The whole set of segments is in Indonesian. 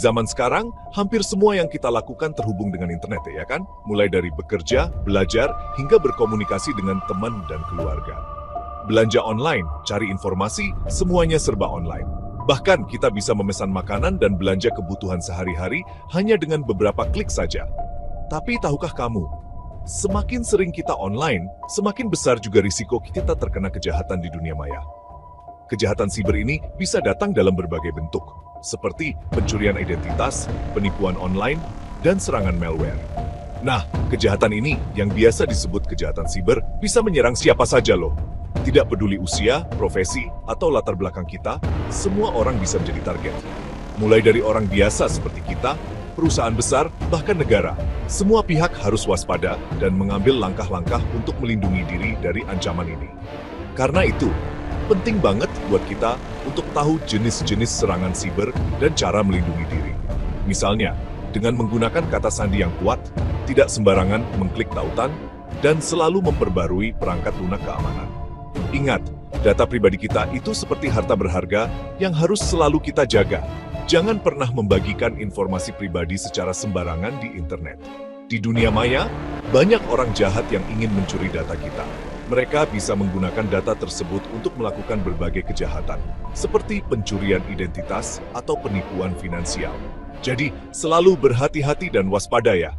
zaman sekarang, hampir semua yang kita lakukan terhubung dengan internet, ya kan? Mulai dari bekerja, belajar, hingga berkomunikasi dengan teman dan keluarga. Belanja online, cari informasi, semuanya serba online. Bahkan kita bisa memesan makanan dan belanja kebutuhan sehari-hari hanya dengan beberapa klik saja. Tapi tahukah kamu, semakin sering kita online, semakin besar juga risiko kita terkena kejahatan di dunia maya. Kejahatan siber ini bisa datang dalam berbagai bentuk, seperti pencurian identitas, penipuan online, dan serangan malware. Nah, kejahatan ini yang biasa disebut kejahatan siber bisa menyerang siapa saja loh. Tidak peduli usia, profesi, atau latar belakang kita, semua orang bisa menjadi target. Mulai dari orang biasa seperti kita, perusahaan besar, bahkan negara. Semua pihak harus waspada dan mengambil langkah-langkah untuk melindungi diri dari ancaman ini. Karena itu, penting banget buat kita untuk tahu jenis-jenis serangan siber dan cara melindungi diri. Misalnya, dengan menggunakan kata sandi yang kuat, tidak sembarangan mengklik tautan, dan selalu memperbarui perangkat lunak keamanan. Ingat, data pribadi kita itu seperti harta berharga yang harus selalu kita jaga. Jangan pernah membagikan informasi pribadi secara sembarangan di internet. Di dunia maya, banyak orang jahat yang ingin mencuri data kita. Mereka bisa menggunakan data tersebut untuk melakukan berbagai kejahatan, seperti pencurian identitas atau penipuan finansial. Jadi, selalu berhati-hati dan waspada ya.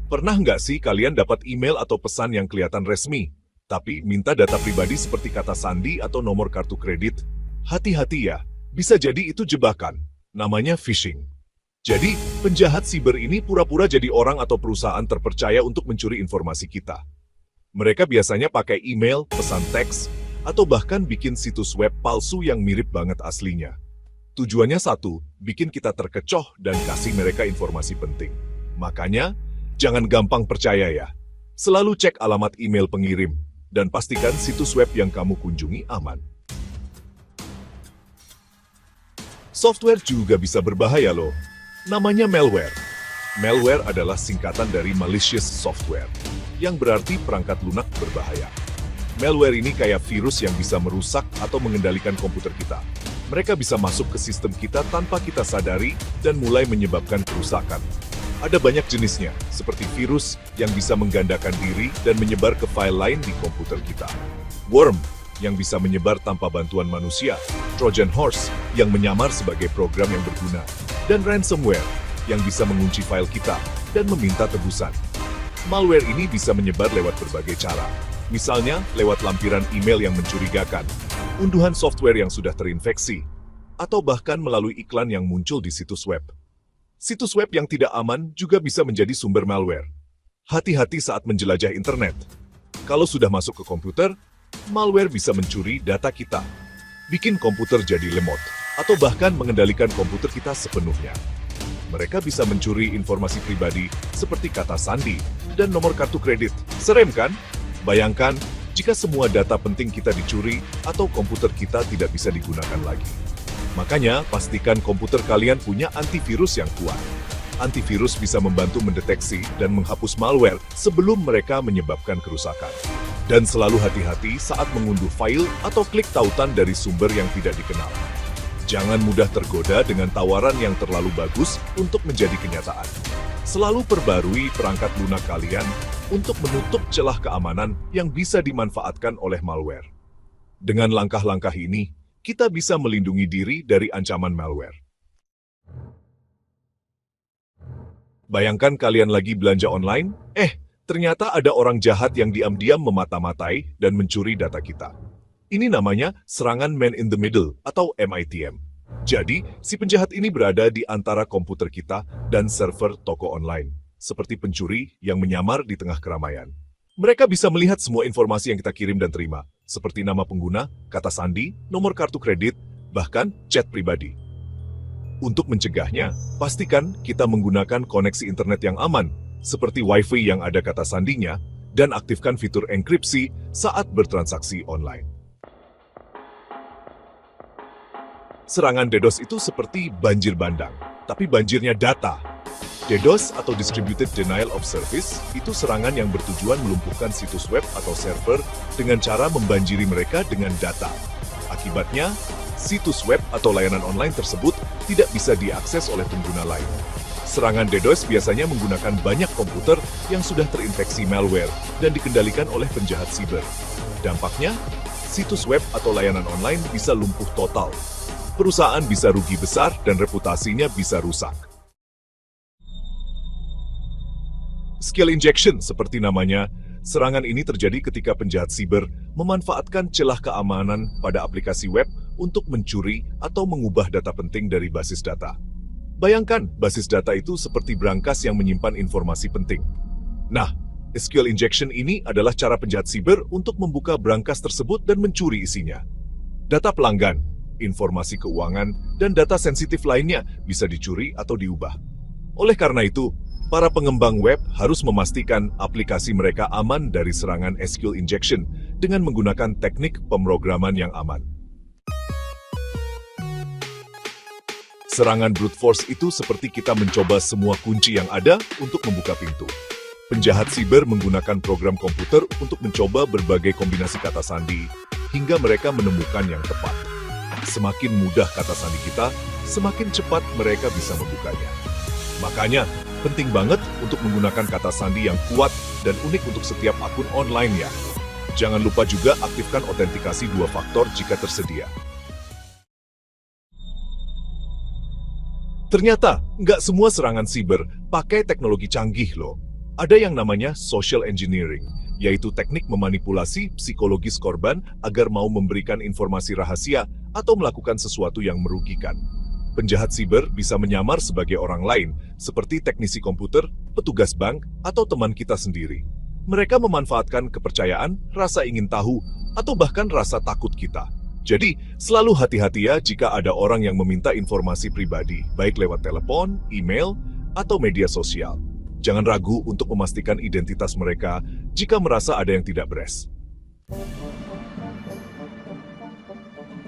Pernah nggak sih kalian dapat email atau pesan yang kelihatan resmi, tapi minta data pribadi seperti kata sandi atau nomor kartu kredit? Hati-hati ya, bisa jadi itu jebakan. Namanya phishing. Jadi, penjahat siber ini pura-pura jadi orang atau perusahaan terpercaya untuk mencuri informasi kita. Mereka biasanya pakai email, pesan teks, atau bahkan bikin situs web palsu yang mirip banget aslinya. Tujuannya satu, bikin kita terkecoh dan kasih mereka informasi penting. Makanya, jangan gampang percaya ya. Selalu cek alamat email pengirim, dan pastikan situs web yang kamu kunjungi aman. Software juga bisa berbahaya loh. Namanya malware. Malware adalah singkatan dari malicious software, yang berarti perangkat lunak berbahaya. Malware ini kayak virus yang bisa merusak atau mengendalikan komputer kita. Mereka bisa masuk ke sistem kita tanpa kita sadari dan mulai menyebabkan kerusakan. Ada banyak jenisnya, seperti virus yang bisa menggandakan diri dan menyebar ke file lain di komputer kita. Worm, yang bisa menyebar tanpa bantuan manusia. Trojan Horse, yang menyamar sebagai program yang berguna. Dan ransomware, yang bisa mengunci file kita dan meminta tebusan. Malware ini bisa menyebar lewat berbagai cara. Misalnya, lewat lampiran email yang mencurigakan, unduhan software yang sudah terinfeksi, atau bahkan melalui iklan yang muncul di situs web. Situs web yang tidak aman juga bisa menjadi sumber malware. Hati-hati saat menjelajah internet. Kalau sudah masuk ke komputer, malware bisa mencuri data kita, bikin komputer jadi lemot, atau bahkan mengendalikan komputer kita sepenuhnya. Mereka bisa mencuri informasi pribadi seperti kata sandi dan nomor kartu kredit. Serem kan? Bayangkan jika semua data penting kita dicuri atau komputer kita tidak bisa digunakan lagi. Makanya, pastikan komputer kalian punya antivirus yang kuat. Antivirus bisa membantu mendeteksi dan menghapus malware sebelum mereka menyebabkan kerusakan. Dan selalu hati-hati saat mengunduh file atau klik tautan dari sumber yang tidak dikenal. Jangan mudah tergoda dengan tawaran yang terlalu bagus untuk menjadi kenyataan. Selalu perbarui perangkat lunak kalian untuk menutup celah keamanan yang bisa dimanfaatkan oleh malware. Dengan langkah-langkah ini, kita bisa melindungi diri dari ancaman malware. Bayangkan kalian lagi belanja online, ternyata ada orang jahat yang diam-diam memata-matai dan mencuri data kita. Ini namanya serangan man in the middle atau MITM. Jadi, si penjahat ini berada di antara komputer kita dan server toko online, seperti pencuri yang menyamar di tengah keramaian. Mereka bisa melihat semua informasi yang kita kirim dan terima, seperti nama pengguna, kata sandi, nomor kartu kredit, bahkan chat pribadi. Untuk mencegahnya, pastikan kita menggunakan koneksi internet yang aman, seperti Wi-Fi yang ada kata sandinya, dan aktifkan fitur enkripsi saat bertransaksi online. Serangan DDoS itu seperti banjir bandang, tapi banjirnya data. DDoS atau Distributed Denial of Service itu serangan yang bertujuan melumpuhkan situs web atau server dengan cara membanjiri mereka dengan data. Akibatnya, situs web atau layanan online tersebut tidak bisa diakses oleh pengguna lain. Serangan DDoS biasanya menggunakan banyak komputer yang sudah terinfeksi malware dan dikendalikan oleh penjahat siber. Dampaknya, situs web atau layanan online bisa lumpuh total. Perusahaan bisa rugi besar dan reputasinya bisa rusak. Skill injection seperti namanya, serangan ini terjadi ketika penjahat siber memanfaatkan celah keamanan pada aplikasi web untuk mencuri atau mengubah data penting dari basis data. Bayangkan, basis data itu seperti brankas yang menyimpan informasi penting. Nah, SQL injection ini adalah cara penjahat siber untuk membuka brankas tersebut dan mencuri isinya. Data pelanggan, informasi keuangan, dan data sensitif lainnya bisa dicuri atau diubah. Oleh karena itu, para pengembang web harus memastikan aplikasi mereka aman dari serangan SQL injection dengan menggunakan teknik pemrograman yang aman. Serangan brute force itu seperti kita mencoba semua kunci yang ada untuk membuka pintu. Penjahat siber menggunakan program komputer untuk mencoba berbagai kombinasi kata sandi, hingga mereka menemukan yang tepat. Semakin mudah kata sandi kita, semakin cepat mereka bisa membukanya. Makanya, penting banget untuk menggunakan kata sandi yang kuat dan unik untuk setiap akun online ya. Jangan lupa juga aktifkan autentikasi 2 faktor jika tersedia. Ternyata, nggak semua serangan siber pakai teknologi canggih loh. Ada yang namanya social engineering, yaitu teknik memanipulasi psikologis korban agar mau memberikan informasi rahasia atau melakukan sesuatu yang merugikan. Penjahat siber bisa menyamar sebagai orang lain, seperti teknisi komputer, petugas bank, atau teman kita sendiri. Mereka memanfaatkan kepercayaan, rasa ingin tahu, atau bahkan rasa takut kita. Jadi, selalu hati-hati ya jika ada orang yang meminta informasi pribadi, baik lewat telepon, email, atau media sosial. Jangan ragu untuk memastikan identitas mereka jika merasa ada yang tidak beres.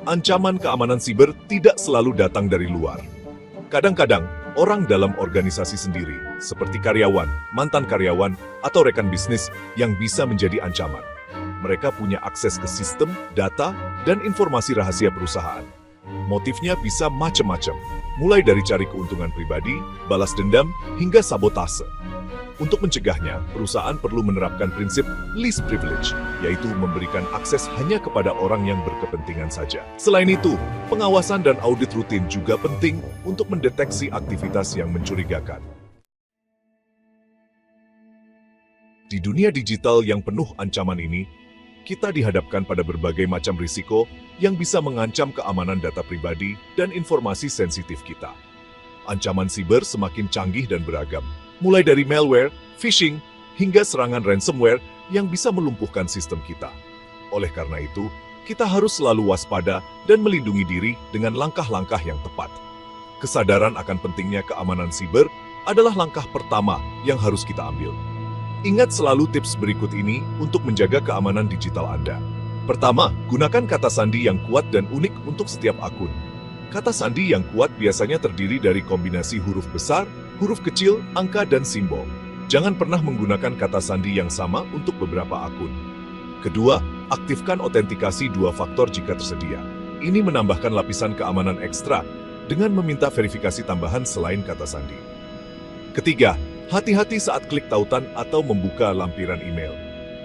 Ancaman keamanan siber tidak selalu datang dari luar. Kadang-kadang, orang dalam organisasi sendiri, seperti karyawan, mantan karyawan, atau rekan bisnis yang bisa menjadi ancaman. Mereka punya akses ke sistem, data, dan informasi rahasia perusahaan. Motifnya bisa macam-macam, mulai dari cari keuntungan pribadi, balas dendam, hingga sabotase. Untuk mencegahnya, perusahaan perlu menerapkan prinsip least privilege, yaitu memberikan akses hanya kepada orang yang berkepentingan saja. Selain itu, pengawasan dan audit rutin juga penting untuk mendeteksi aktivitas yang mencurigakan. Di dunia digital yang penuh ancaman ini, kita dihadapkan pada berbagai macam risiko yang bisa mengancam keamanan data pribadi dan informasi sensitif kita. Ancaman siber semakin canggih dan beragam, mulai dari malware, phishing, hingga serangan ransomware yang bisa melumpuhkan sistem kita. Oleh karena itu, kita harus selalu waspada dan melindungi diri dengan langkah-langkah yang tepat. Kesadaran akan pentingnya keamanan siber adalah langkah pertama yang harus kita ambil. Ingat selalu tips berikut ini untuk menjaga keamanan digital Anda. Pertama, gunakan kata sandi yang kuat dan unik untuk setiap akun. Kata sandi yang kuat biasanya terdiri dari kombinasi huruf besar, huruf kecil, angka, dan simbol. Jangan pernah menggunakan kata sandi yang sama untuk beberapa akun. Kedua, aktifkan autentikasi 2 faktor jika tersedia. Ini menambahkan lapisan keamanan ekstra dengan meminta verifikasi tambahan selain kata sandi. Ketiga, hati-hati saat klik tautan atau membuka lampiran email.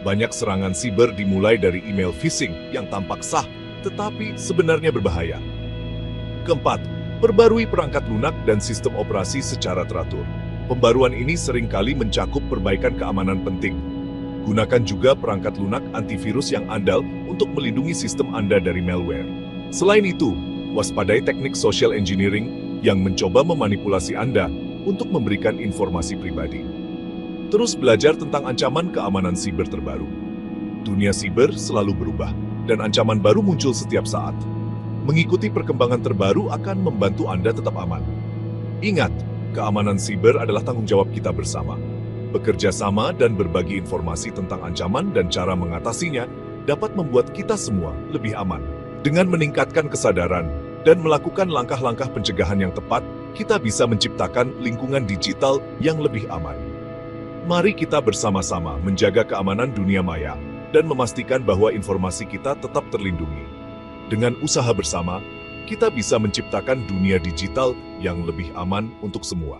Banyak serangan siber dimulai dari email phishing yang tampak sah, tetapi sebenarnya berbahaya. Keempat, perbarui perangkat lunak dan sistem operasi secara teratur. Pembaruan ini seringkali mencakup perbaikan keamanan penting. Gunakan juga perangkat lunak antivirus yang andal untuk melindungi sistem Anda dari malware. Selain itu, waspadai teknik social engineering yang mencoba memanipulasi Anda untuk memberikan informasi pribadi. Terus belajar tentang ancaman keamanan siber terbaru. Dunia siber selalu berubah, dan ancaman baru muncul setiap saat. Mengikuti perkembangan terbaru akan membantu Anda tetap aman. Ingat, keamanan siber adalah tanggung jawab kita bersama. Bekerja sama dan berbagi informasi tentang ancaman dan cara mengatasinya dapat membuat kita semua lebih aman. Dengan meningkatkan kesadaran dan melakukan langkah-langkah pencegahan yang tepat, kita bisa menciptakan lingkungan digital yang lebih aman. Mari kita bersama-sama menjaga keamanan dunia maya dan memastikan bahwa informasi kita tetap terlindungi. Dengan usaha bersama, kita bisa menciptakan dunia digital yang lebih aman untuk semua.